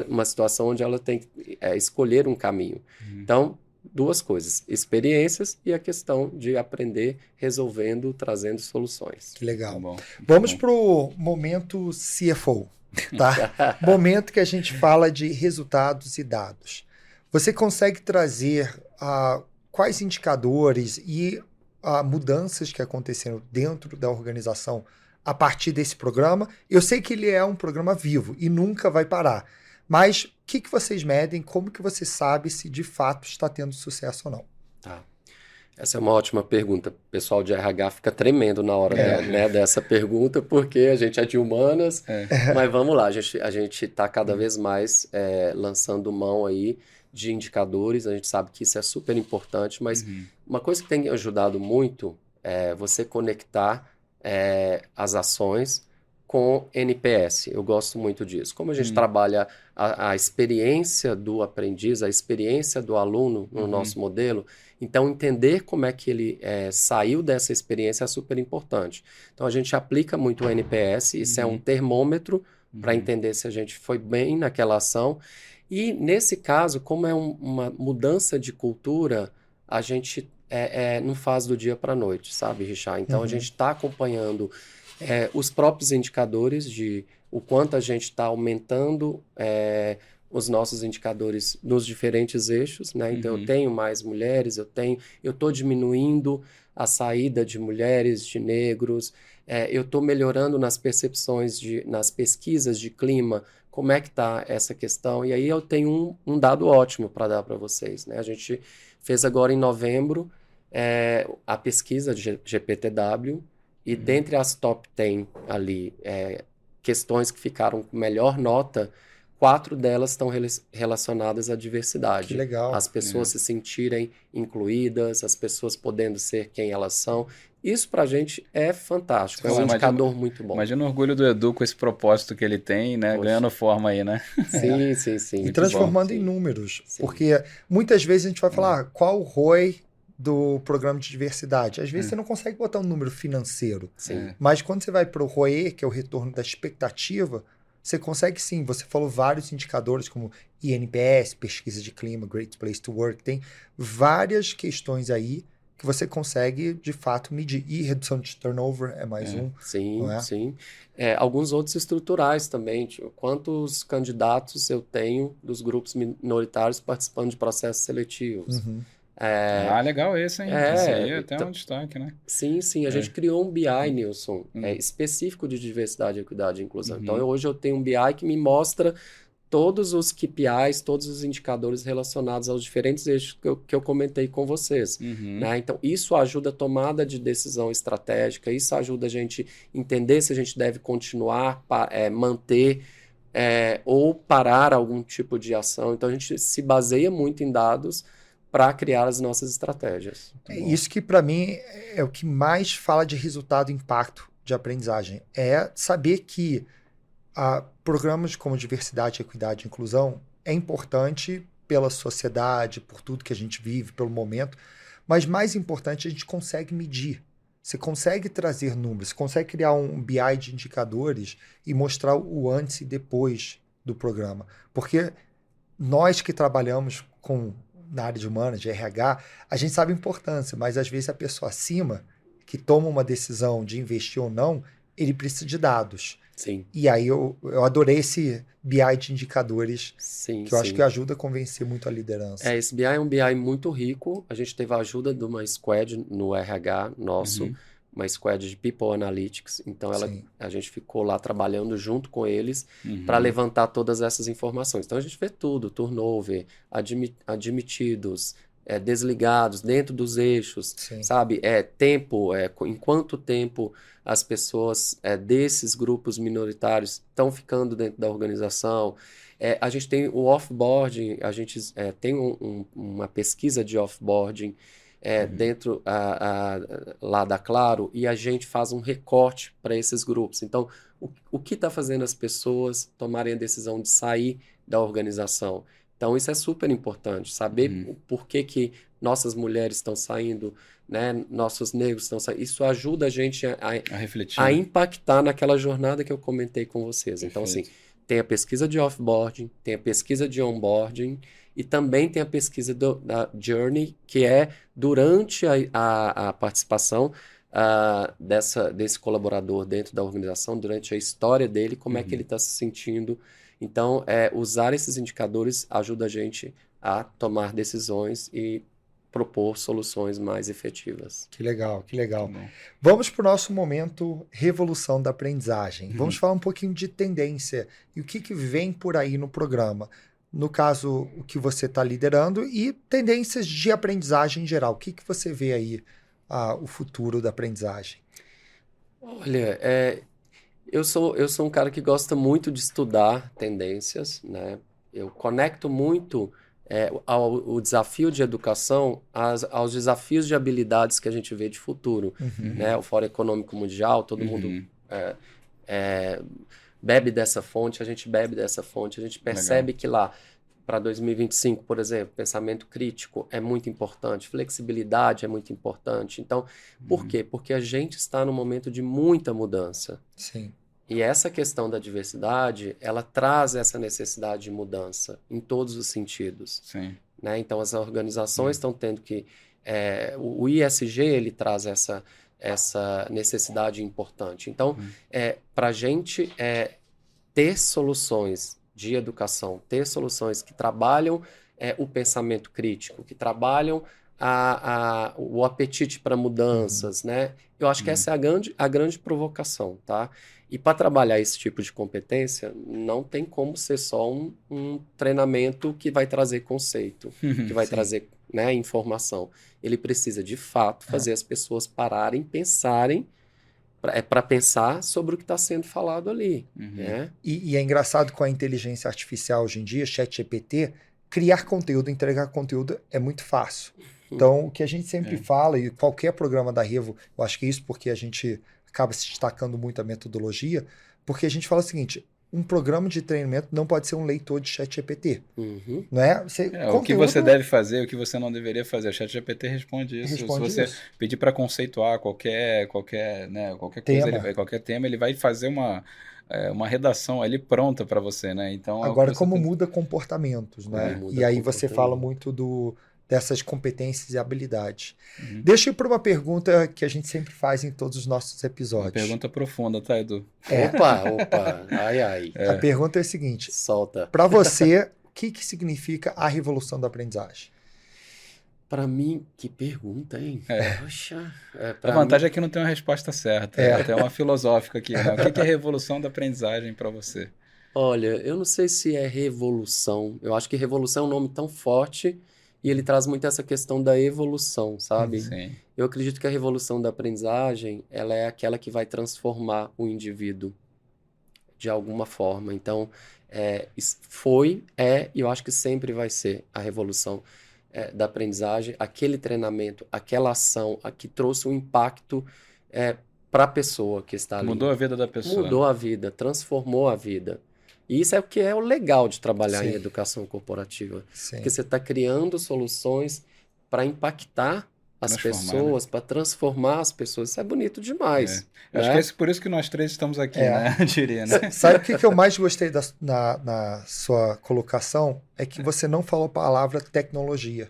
uma situação onde ela tem que escolher um caminho. Então, duas coisas, experiências e a questão de aprender resolvendo, trazendo soluções. Que legal. Tá bom. Vamos para o momento CFO. tá? Momento que a gente fala de resultados e dados. Você consegue trazer quais indicadores e mudanças que aconteceram dentro da organização a partir desse programa? Eu sei que ele é um programa vivo e nunca vai parar, mas o que vocês medem? Como que você sabe se de fato está tendo sucesso ou não? Tá. Essa é uma ótima pergunta. O pessoal de RH fica tremendo na hora né, dessa pergunta, porque a gente é de humanas, mas vamos lá, a gente está cada vez mais lançando mão aí de indicadores, a gente sabe que isso é super importante, mas uma coisa que tem ajudado muito é você conectar as ações com NPS. Eu gosto muito disso. Como a gente trabalha a experiência do aprendiz, a experiência do aluno no nosso modelo, então entender como é que ele saiu dessa experiência é super importante. Então a gente aplica muito o NPS, isso é um termômetro para entender se a gente foi bem naquela ação. E nesse caso, como é uma mudança de cultura, a gente não faz do dia para a noite, sabe, Richard? Então a gente está acompanhando os próprios indicadores de o quanto a gente está aumentando os nossos indicadores nos diferentes eixos, né? Então eu tenho mais mulheres, eu estou diminuindo a saída de mulheres, de negros, eu estou melhorando nas percepções, nas pesquisas de clima, como é que está essa questão, e aí eu tenho um dado ótimo para dar para vocês, né? A gente fez agora em novembro a pesquisa de GPTW, e dentre as top 10 ali, questões que ficaram com melhor nota, 4 delas estão relacionadas à diversidade. Que legal. As pessoas se sentirem incluídas, as pessoas podendo ser quem elas são. Isso pra gente é fantástico, é um indicador muito bom. Imagina o orgulho do Edu com esse propósito que ele tem, né? Poxa. Ganhando forma aí, né? Sim. E transformando em números. Porque muitas vezes a gente vai falar qual o ROI do programa de diversidade. Às vezes você não consegue botar um número financeiro. Mas quando você vai para o ROE, que é o retorno da expectativa, você consegue sim. Você falou vários indicadores como INPS, pesquisa de clima, Great Place to Work. Tem várias questões aí que você consegue, de fato, medir. E redução de turnover é mais um. Sim. Alguns outros estruturais também. Tipo, quantos candidatos eu tenho dos grupos minoritários participando de processos seletivos. Legal esse, hein? Esse aí é até um destaque, né? Sim. A gente criou um BI, Nilson, específico de diversidade, equidade e inclusão. Então, hoje eu tenho um BI que me mostra todos os KPIs, todos os indicadores relacionados aos diferentes eixos que eu comentei com vocês. Né? Então, isso ajuda a tomada de decisão estratégica, isso ajuda a gente entender se a gente deve continuar, manter ou parar algum tipo de ação. Então, a gente se baseia muito em dados para criar as nossas estratégias. Isso que, para mim, é o que mais fala de resultado e impacto de aprendizagem. É saber que programas como diversidade, equidade e inclusão é importante pela sociedade, por tudo que a gente vive, pelo momento, mas mais importante, a gente consegue medir. Você consegue trazer números, você consegue criar um BI de indicadores e mostrar o antes e depois do programa. Porque nós que trabalhamos na área de humanas, de RH, a gente sabe a importância, mas às vezes a pessoa acima, que toma uma decisão de investir ou não, ele precisa de dados. Sim. E aí eu adorei esse BI de indicadores, que eu acho que ajuda a convencer muito a liderança. Esse BI é um BI muito rico. A gente teve a ajuda de uma squad no RH nosso, uma squad de People Analytics. Então a gente ficou lá trabalhando junto com eles para levantar todas essas informações. Então a gente vê tudo, turnover, admitidos, desligados, dentro dos eixos, sabe? Tempo, em quanto tempo as pessoas desses grupos minoritários estão ficando dentro da organização. A gente tem o offboarding, a gente tem uma pesquisa de offboarding dentro lá da Claro, e a gente faz um recorte para esses grupos. Então, o que está fazendo as pessoas tomarem a decisão de sair da organização? Então, isso é super importante, saber por que nossas mulheres estão saindo, né? Nossos negros estão saindo. Isso ajuda a gente a refletir, a impactar naquela jornada que eu comentei com vocês. Então, assim, tem a pesquisa de offboarding, tem a pesquisa de onboarding e também tem a pesquisa da journey, que é durante a participação, desse colaborador dentro da organização, durante a história dele, como é que ele está se sentindo. Então, usar esses indicadores ajuda a gente a tomar decisões e propor soluções mais efetivas. Que legal, que legal. Vamos para o nosso momento revolução da aprendizagem. Vamos falar um pouquinho de tendência e o que vem por aí no programa. No caso, o que você está liderando e tendências de aprendizagem em geral. O que você vê aí, o futuro da aprendizagem? Olha, eu sou um cara que gosta muito de estudar tendências, né? Eu conecto muito o desafio de educação aos desafios de habilidades que a gente vê de futuro, né? O Fórum Econômico Mundial, todo mundo bebe dessa fonte, a gente bebe dessa fonte, a gente percebe que lá, para 2025, por exemplo, pensamento crítico é muito importante, flexibilidade é muito importante. Então, por quê? Porque a gente está num momento de muita mudança. Sim. E essa questão da diversidade, ela traz essa necessidade de mudança em todos os sentidos. Sim. Né? Então, as organizações estão tendo que... o ISG, ele traz essa necessidade importante. Então, para a gente ter soluções de educação, ter soluções que trabalham o pensamento crítico, que trabalham o apetite para mudanças, né? Eu acho que essa é a grande provocação, tá? E para trabalhar esse tipo de competência, não tem como ser só um treinamento que vai trazer conceito, que vai trazer, né, informação. Ele precisa, de fato, fazer as pessoas pararem, pensarem, para pensar sobre o que está sendo falado ali. Né? E é engraçado com a inteligência artificial hoje em dia, ChatGPT, criar conteúdo, entregar conteúdo é muito fácil. Então, o que a gente sempre fala, e qualquer programa da Revo, eu acho que é isso porque a gente acaba se destacando muito a metodologia, porque a gente fala o seguinte, um programa de treinamento não pode ser um leitor de ChatGPT. Não é? O que você deve fazer, o que você não deveria fazer. O ChatGPT responde isso. Se você pedir para conceituar qualquer coisa, qualquer tema, ele vai fazer uma redação ali pronta para você, né? Então, agora, como muda comportamentos, né? E aí você fala muito dessas competências e habilidades. Deixa eu ir para uma pergunta que a gente sempre faz em todos os nossos episódios. Uma pergunta profunda, tá, Edu? Opa, ai. A pergunta é a seguinte. Solta. Para você, o que significa a revolução da aprendizagem? Para mim, que pergunta, hein? Poxa. A vantagem é que não tem uma resposta certa. Tem uma filosófica aqui. Né? O que é revolução da aprendizagem para você? Olha, eu não sei se é revolução. Eu acho que revolução é um nome tão forte e ele traz muito essa questão da evolução, sabe? Sim. Eu acredito que a revolução da aprendizagem, ela é aquela que vai transformar o indivíduo de alguma forma. Então, e eu acho que sempre vai ser a revolução da aprendizagem, aquele treinamento, aquela ação, a que trouxe um impacto para a pessoa que está ali. Mudou a vida da pessoa. Mudou a vida, transformou a vida. E isso é o que é o legal de trabalhar em educação corporativa. Sim. Porque você está criando soluções para impactar as pessoas, para transformar as pessoas. Isso é bonito demais. Acho que é por isso que nós três estamos aqui, né? Eu diria, né? Sabe o que eu mais gostei na sua colocação? É que você não falou a palavra tecnologia.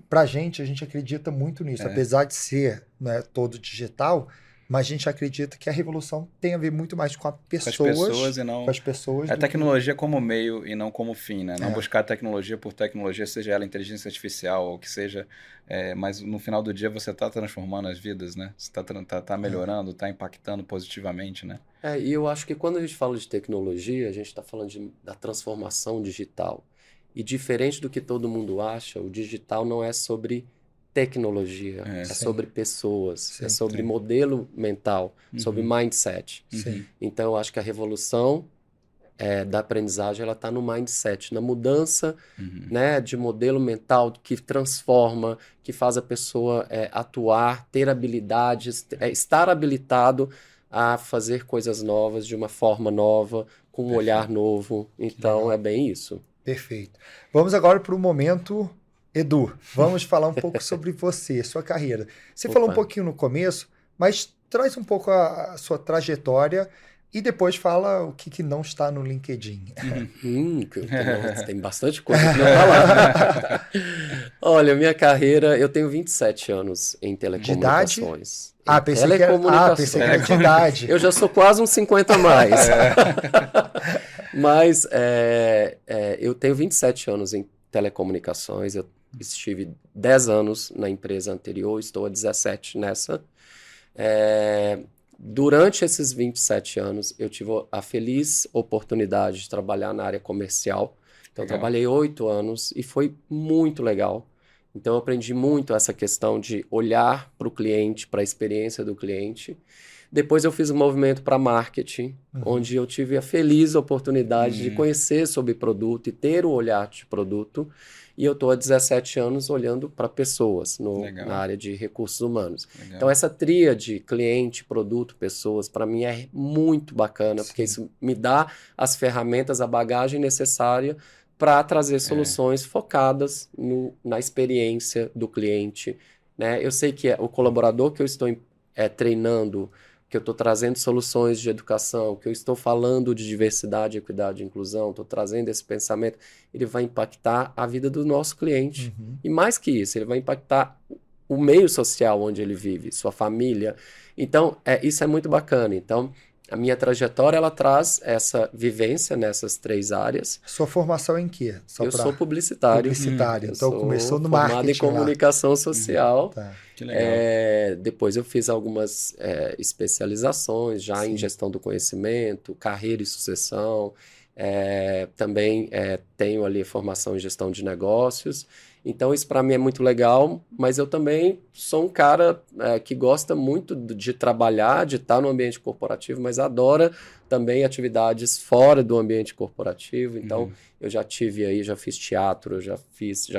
Pra gente, a gente acredita muito nisso. Apesar de ser, né, todo digital, mas a gente acredita que a revolução tem a ver muito mais com as pessoas e não com as pessoas. A tecnologia como meio e não como fim, né? Não buscar tecnologia por tecnologia, seja ela inteligência artificial ou que seja, mas no final do dia você está transformando as vidas, né? Você está melhorando, está impactando positivamente, né? E eu acho que quando a gente fala de tecnologia, a gente está falando da transformação digital. E diferente do que todo mundo acha, o digital não é sobre tecnologia, é sobre pessoas, é sobre modelo mental, sobre mindset. Então, eu acho que a revolução da aprendizagem ela está no mindset, na mudança né, de modelo mental que transforma, que faz a pessoa atuar, ter habilidades, estar habilitado a fazer coisas novas de uma forma nova, com um olhar novo. Então, é bem isso. Perfeito. Vamos agora para o momento... Edu, vamos falar um pouco sobre você, sua carreira. Você falou um pouquinho no começo, mas traz um pouco a sua trajetória, E depois fala o que não está no LinkedIn. Tem bastante coisa que não está lá. Olha, minha carreira, eu tenho 27 anos em telecomunicações. Pensei que era de idade. Eu já sou quase uns 50 a mais. Mas eu tenho 27 anos em telecomunicações, eu estive 10 anos na empresa anterior, estou há 17 nessa. Durante esses 27 anos, eu tive a feliz oportunidade de trabalhar na área comercial. Então, eu trabalhei 8 anos e foi muito legal. Então, eu aprendi muito essa questão de olhar para o cliente, para a experiência do cliente. Depois, eu fiz um movimento para marketing, onde eu tive a feliz oportunidade de conhecer sobre produto e ter o olhar de produto. E eu estou há 17 anos olhando para pessoas na área de recursos humanos. Legal. Então, essa tríade cliente, produto, pessoas, para mim é muito bacana, porque isso me dá as ferramentas, a bagagem necessária para trazer soluções focadas na experiência do cliente. Né? Eu sei que o colaborador que eu estou treinando, que eu estou trazendo soluções de educação, que eu estou falando de diversidade, equidade e inclusão, estou trazendo esse pensamento, ele vai impactar a vida do nosso cliente. E mais que isso, ele vai impactar o meio social onde ele vive, sua família. Então, isso é muito bacana. Então, a minha trajetória, ela traz essa vivência nessas 3 áreas. Sua formação em quê? Eu sou publicitário. Então, começou no marketing. Formado em comunicação social. Tá. Que legal. Depois eu fiz algumas especializações já em gestão do conhecimento, carreira e sucessão. Também tenho ali formação em gestão de negócios. Então, isso para mim é muito legal, mas eu também sou um cara que gosta muito de trabalhar, de estar no ambiente corporativo, mas adora também atividades fora do ambiente corporativo. Então, eu já fiz teatro, já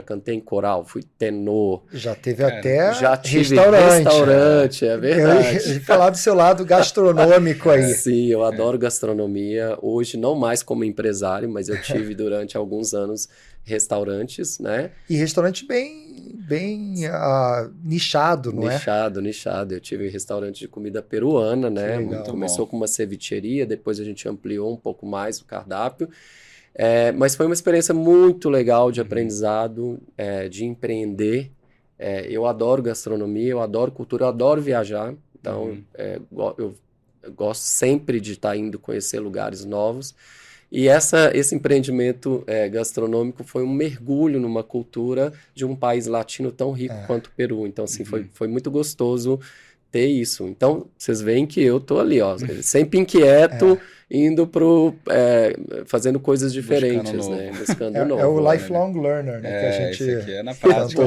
cantei em coral, fui tenor. Já teve até já tive restaurante, é verdade. Eu ia falar do seu lado gastronômico aí. Sim, eu adoro gastronomia. Hoje, não mais como empresário, mas eu tive durante alguns anos restaurantes, né? E restaurante bem nichado, não é? Nichado. Eu tive restaurante de comida peruana, né? Começou com uma cevicheria, depois a gente ampliou um pouco mais o cardápio. Mas foi uma experiência muito legal de aprendizado, de empreender. Eu adoro gastronomia, eu adoro cultura, eu adoro viajar. Então, eu gosto sempre de estar indo conhecer lugares novos. E esse empreendimento gastronômico foi um mergulho numa cultura de um país latino tão rico quanto o Peru. Então, assim, foi muito gostoso ter isso. Então, vocês veem que eu tô ali, ó, sempre inquieto, indo fazendo coisas diferentes, né? Buscando novo. É o lifelong learner, né? Que a gente... Isso aqui é na prática,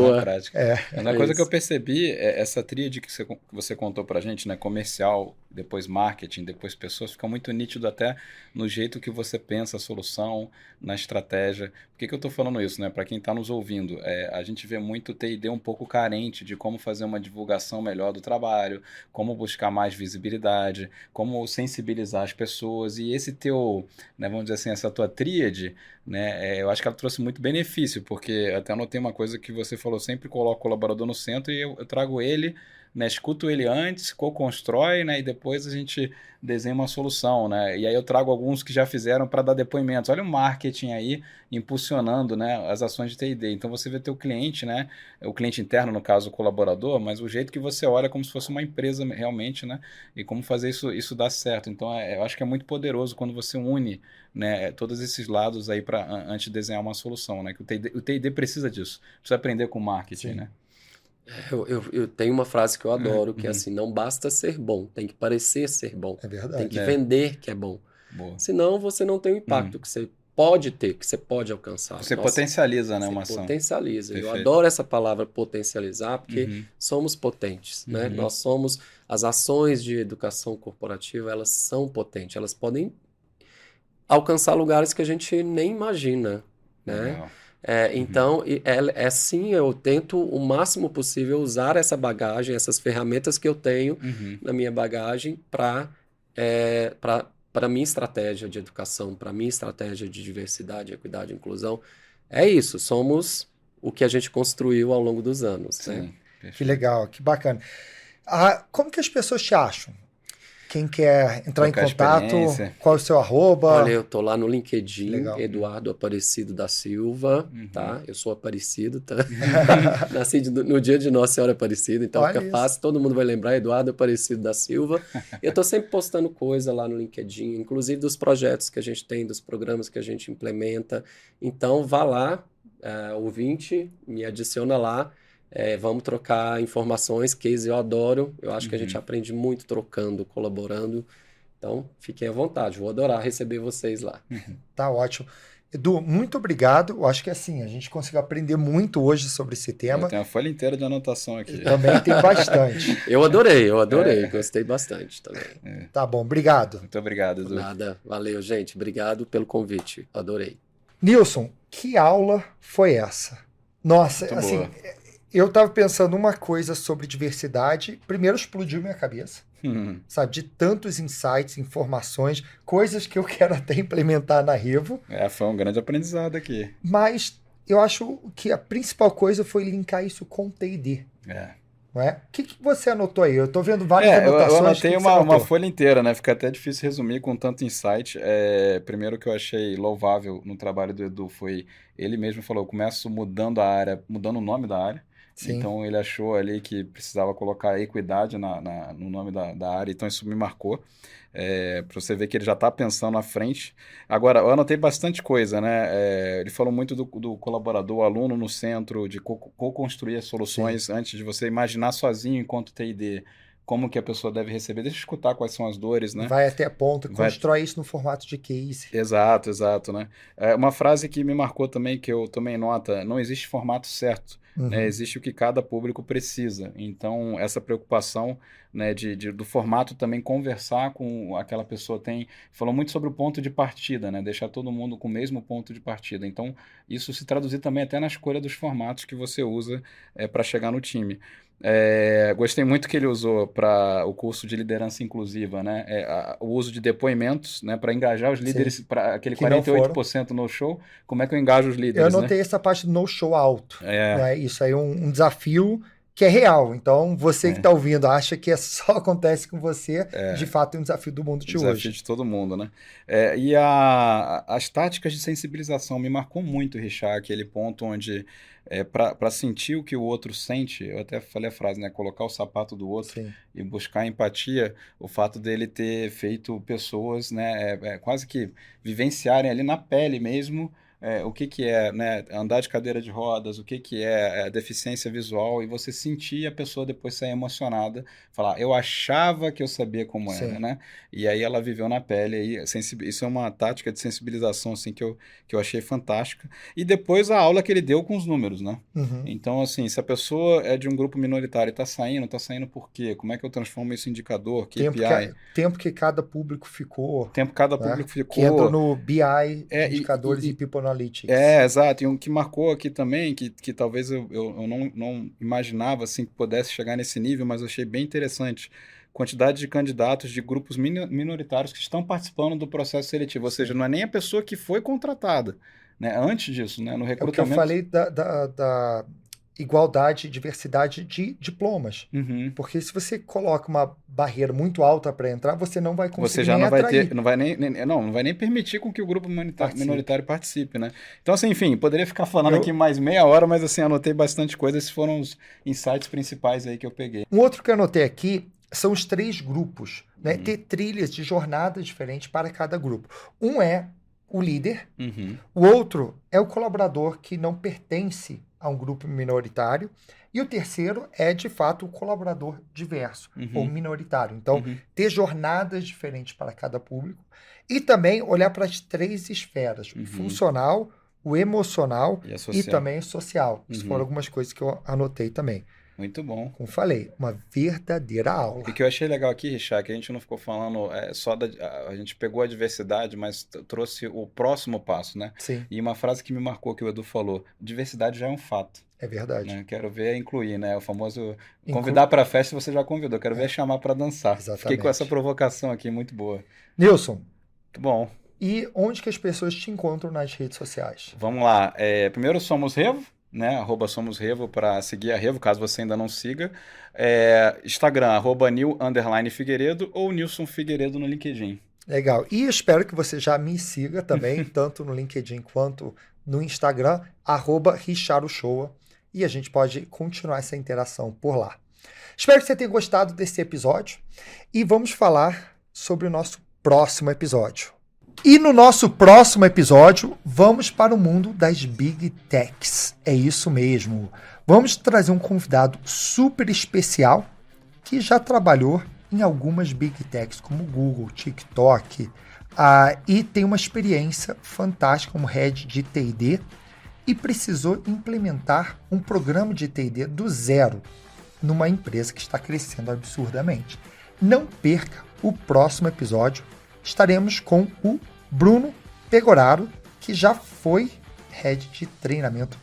Uma coisa que eu percebi essa tríade que você contou pra gente, né? Comercial, depois marketing, depois pessoas, fica muito nítido até no jeito que você pensa a solução, na estratégia. Por que eu tô falando isso, né? Para quem tá nos ouvindo, a gente vê muito T&D um pouco carente de como fazer uma divulgação melhor do trabalho, como buscar mais visibilidade, como sensibilizar as pessoas. E esse teu, né, vamos dizer assim, essa tua tríade, né, eu acho que ela trouxe muito benefício, porque até anotei uma coisa que você falou, sempre coloco o colaborador no centro e eu trago ele, né, escuto ele antes, co-constrói, né, e depois a gente desenha uma solução, né, e aí eu trago alguns que já fizeram para dar depoimentos. Olha o marketing aí impulsionando, né, as ações de T&D. Então você vê teu cliente, né, o cliente interno, no caso o colaborador, mas o jeito que você olha como se fosse uma empresa realmente, né, e como fazer isso dar certo. Então eu acho que é muito poderoso quando você une, né, todos esses lados aí para antes de desenhar uma solução, né, que o T&D precisa disso, precisa aprender com marketing, Sim. né. Eu tenho uma frase que eu adoro, que é assim, não basta ser bom, tem que parecer ser bom. É verdade. Tem que vender que é bom. Boa. Senão você não tem o impacto que você pode ter, que você pode alcançar. Você potencializa, né, uma você ação. Potencializa. Perfeito. Eu adoro essa palavra potencializar, porque somos potentes, né? Nós somos... As ações de educação corporativa, elas são potentes. Elas podem alcançar lugares que a gente nem imagina, né? Legal. Então, sim, eu tento o máximo possível usar essa bagagem, essas ferramentas que eu tenho na minha bagagem para a minha estratégia de educação, para a minha estratégia de diversidade, equidade e inclusão. É isso, somos o que a gente construiu ao longo dos anos. Sim, né? Que legal, que bacana. Como que as pessoas te acham? Quem quer entrar em Trocar contato, experiência. qual é o seu arroba? Olha, eu tô lá no LinkedIn, Legal. Eduardo Aparecido da Silva, Uhum. tá? Eu sou Aparecido, tá? Nasci no dia de Nossa Senhora Aparecida, então Olha fica isso. fácil, todo mundo vai lembrar, Eduardo Aparecido da Silva. Eu tô sempre postando coisa lá no LinkedIn, inclusive dos projetos que a gente tem, dos programas que a gente implementa. Então, vá lá, ouvinte, me adiciona lá. Vamos trocar informações, case eu adoro. Eu acho que a gente aprende muito trocando, colaborando. Então, fiquem à vontade, vou adorar receber vocês lá. Tá ótimo. Edu, muito obrigado. Eu acho que assim, a gente conseguiu aprender muito hoje sobre esse Eu tema. tenho uma folha inteira de anotação aqui. Também tem bastante. Eu adorei, gostei bastante também. Tá bom, obrigado. Muito obrigado, Edu. Nada, valeu, gente. Obrigado pelo convite, adorei. Nilson, que aula foi essa? Nossa, Muito assim, boa. eu tava pensando uma coisa sobre diversidade. Primeiro explodiu minha cabeça, sabe? De tantos insights, informações, coisas que eu quero até implementar na Revo. Foi um grande aprendizado aqui. Mas eu acho que a principal coisa foi linkar isso com T&D, não é? O que você anotou aí? Eu tô vendo várias Eu anotações. anotei que você uma anotou? folha inteira, né? Fica até difícil resumir com tanto insight. Primeiro que eu achei louvável no trabalho do Edu foi, ele mesmo falou, eu começo mudando a área, mudando o nome da área. Sim. Então ele achou ali que precisava colocar equidade no nome da área, então isso me marcou. Para você ver que ele já está pensando à frente. Agora, eu anotei bastante coisa, né? Ele falou muito do colaborador, o aluno no centro, de co-construir as soluções antes de você imaginar sozinho enquanto TI&D como que a pessoa deve receber. Deixa eu escutar quais são as dores, né? Vai até ponto, constrói isso no formato de case. Exato, né? Uma frase que me marcou também, que eu tomei nota, não existe formato certo. Né, existe o que cada público precisa. Então, essa preocupação, né, do formato também conversar com aquela pessoa falou muito sobre o ponto de partida, né, deixar todo mundo com o mesmo ponto de partida. Então, isso se traduzir também até na escolha dos formatos que você usa para chegar no time. Gostei muito que ele usou para o curso de liderança inclusiva, né? O uso de depoimentos, né, para engajar os líderes, para aquele 48% no show. Como é que eu engajo os líderes? Eu anotei essa parte do no show alto. É. Isso aí é um desafio que é real. Então, você que está ouvindo acha que só acontece com você, de fato é um desafio do mundo de hoje. Desafio de todo mundo, né? E as táticas de sensibilização me marcou muito, Richard, aquele ponto onde para sentir o que o outro sente, eu até falei a frase, né? Colocar o sapato do outro. Sim. E buscar empatia, o fato dele ter feito pessoas, né, quase que vivenciarem ali na pele mesmo o que é, né, andar de cadeira de rodas, o que é deficiência visual, e você sentir a pessoa depois sair emocionada, falar, eu achava que eu sabia como era, né? E aí ela viveu na pele, aí, isso é uma tática de sensibilização assim, que eu achei fantástica. E depois a aula que ele deu com os números, né? Então, assim, se a pessoa é de um grupo minoritário e está saindo por quê? Como é que eu transformo isso em indicador? KPI? Tempo que cada público ficou. Que entra no BI, indicadores e People Analytics. Exato. E um que marcou aqui também, que talvez eu não imaginava assim, que pudesse chegar nesse nível, mas eu achei bem interessante. Quantidade de candidatos de grupos minoritários que estão participando do processo seletivo. Ou seja, não é nem a pessoa que foi contratada. Né? Antes disso, né? No recrutamento... É o que eu falei da igualdade e diversidade de diplomas. Porque se você coloca uma barreira muito alta para entrar, você não vai conseguir Você já não atrair. vai não vai nem permitir com que o grupo minoritário participe, né? Então, assim, enfim, poderia ficar falando aqui mais meia hora, mas assim, anotei bastante coisa. Esses foram os insights principais aí que eu peguei. Um outro que eu anotei aqui são os 3 grupos, né? Ter trilhas de jornadas diferentes para cada grupo. Um é o líder, o outro é o colaborador que não pertence a um grupo minoritário, e o terceiro é, de fato, o colaborador diverso ou minoritário. Então, ter jornadas diferentes para cada público e também olhar para as 3 esferas, o funcional, o emocional e também o social. Isso foram algumas coisas que eu anotei também. Muito bom. Como falei, uma verdadeira aula. E o que eu achei legal aqui, Richard, que a gente não ficou falando só a gente pegou a diversidade, mas trouxe o próximo passo, né? Sim. E uma frase que me marcou que o Edu falou, diversidade já é um fato. É verdade. Né? Quero ver incluir, né? O famoso convidar para a festa você já convidou, quero ver chamar para dançar. Exatamente. Fiquei com essa provocação aqui, muito boa. Nilson. Muito bom. E onde que as pessoas te encontram nas redes sociais? Vamos lá. Primeiro somos Revo, né? @somosrevo para seguir a Revo, caso você ainda não siga. Instagram, @nil_figueiredo ou Nilson Figueiredo no LinkedIn. Legal. E espero que você já me siga também, tanto no LinkedIn quanto no Instagram, @RichardoShowa. E a gente pode continuar essa interação por lá. Espero que você tenha gostado desse episódio e vamos falar sobre o nosso próximo episódio. E no nosso próximo episódio, vamos para o mundo das Big Techs. É isso mesmo. Vamos trazer um convidado super especial que já trabalhou em algumas Big Techs, como Google, TikTok, e tem uma experiência fantástica como Head de T&D e precisou implementar um programa de T&D do zero numa empresa que está crescendo absurdamente. Não perca o próximo episódio. Estaremos com o Bruno Pegoraro, que já foi Head de treinamento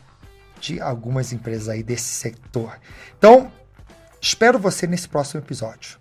de algumas empresas aí desse setor. Então, espero você nesse próximo episódio.